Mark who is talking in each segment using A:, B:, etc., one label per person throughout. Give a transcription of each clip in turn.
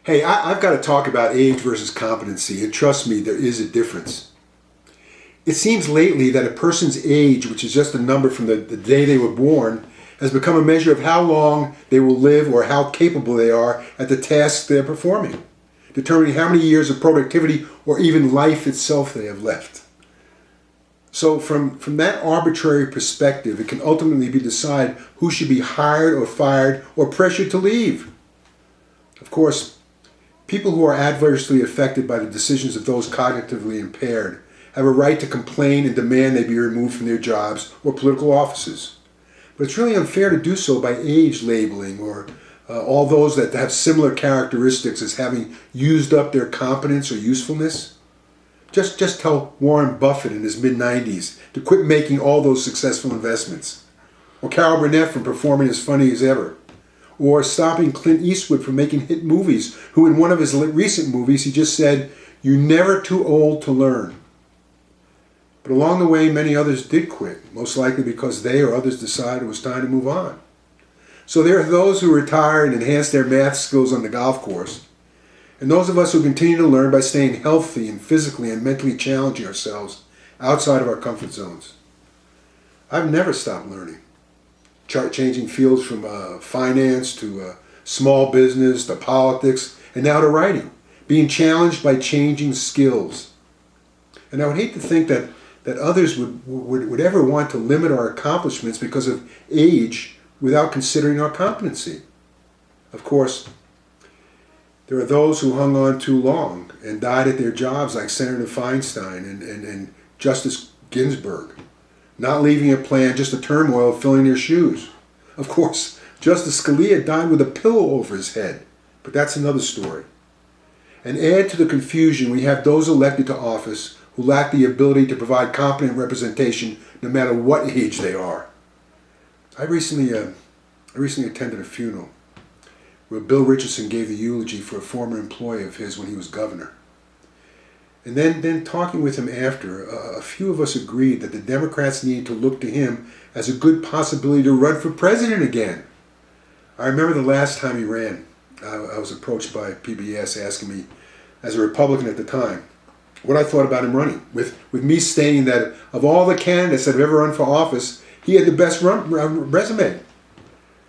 A: Hey, I've got to talk about age versus competency, and trust me, there is a difference. It seems lately that a person's age, which is just a number from the day they were born, has become a measure of how long they will live or how capable they are at the tasks they're performing, determining how many years of productivity or even life itself they have left. So from that arbitrary perspective, it can ultimately be decided who should be hired or fired or pressured to leave. Of course, people who are adversely affected by the decisions of those cognitively impaired have a right to complain and demand they be removed from their jobs or political offices. But it's really unfair to do so by age labeling or all those that have similar characteristics as having used up their competence or usefulness. Just tell Warren Buffett in his mid-90s to quit making all those successful investments. Or Carol Burnett from performing as funny as ever. Or stopping Clint Eastwood from making hit movies, who in one of his recent movies he just said, "You're never too old to learn." But along the way, many others did quit, most likely because they or others decided it was time to move on. So there are those who retire and enhance their math skills on the golf course, and those of us who continue to learn by staying healthy and physically and mentally challenging ourselves outside of our comfort zones. I've never stopped learning. Changing fields from finance to small business to politics and now to writing, being challenged by changing skills. And I would hate to think that others would ever want to limit our accomplishments because of age without considering our competency. Of course, there are those who hung on too long and died at their jobs like Senator Feinstein and Justice Ginsberg, not leaving a plan, just a turmoil of filling their shoes. Of course, Justice Scalia died with a pillow over his head, but that's another story. And add to the confusion, we have those elected to office who lack the ability to provide competent representation no matter what age they are. I recently attended a funeral where Bill Richardson gave the eulogy for a former employee of his when he was governor. And then talking with him after, a few of us agreed that the Democrats needed to look to him as a good possibility to run for president again. I remember the last time he ran, I was approached by PBS asking me, as a Republican at the time, what I thought about him running, with me stating that of all the candidates that have ever run for office, he had the best resume.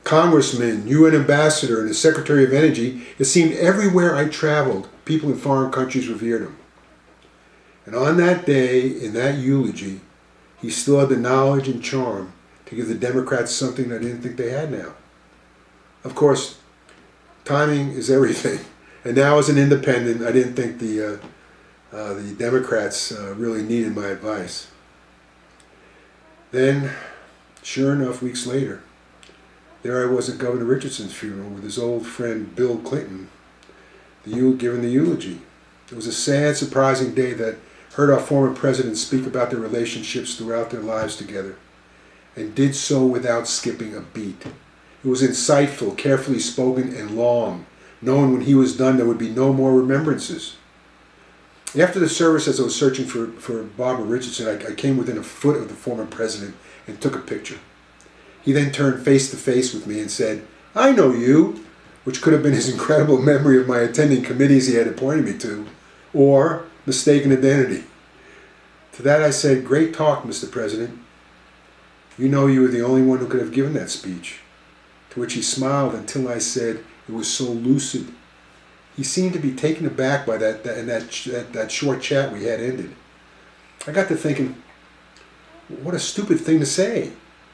A: Congressman, UN ambassador, and the Secretary of Energy, it seemed everywhere I traveled, people in foreign countries revered him. And on that day, in that eulogy, he still had the knowledge and charm to give the Democrats something I didn't think they had now. Of course, timing is everything. And now as an independent, I didn't think the Democrats really needed my advice. Then, sure enough, weeks later, there I was at Governor Richardson's funeral with his old friend Bill Clinton, giving the eulogy. It was a sad, surprising day that heard our former president speak about their relationships throughout their lives together, and did so without skipping a beat. It was insightful, carefully spoken, and long, knowing when he was done there would be no more remembrances. After the service, as I was searching for Barbara Richardson, I came within a foot of the former president and took a picture. He then turned face to face with me and said, "I know you," which could have been his incredible memory of my attending committees he had appointed me to, or mistaken identity. To that I said, "Great talk, Mr. President. You know you were the only one who could have given that speech." To which he smiled until I said, "It was so lucid." He seemed to be taken aback by that short chat we had ended. I got to thinking, what a stupid thing to say.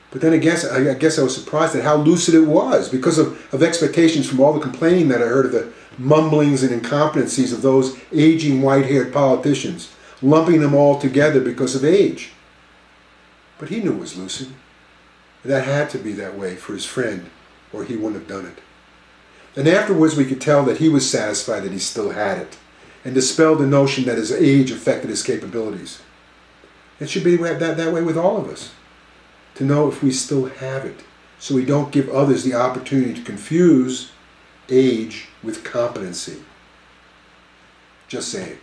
A: But then I guess I was surprised at how lucid it was because of expectations from all the complaining that I heard of the mumblings and incompetencies of those aging white-haired politicians, lumping them all together because of age. But he knew it was lucid. That had to be that way for his friend, or he wouldn't have done it. And afterwards we could tell that he was satisfied that he still had it, and dispelled the notion that his age affected his capabilities. It should be that way with all of us, to know if we still have it, so we don't give others the opportunity to confuse age with competency. Just saying.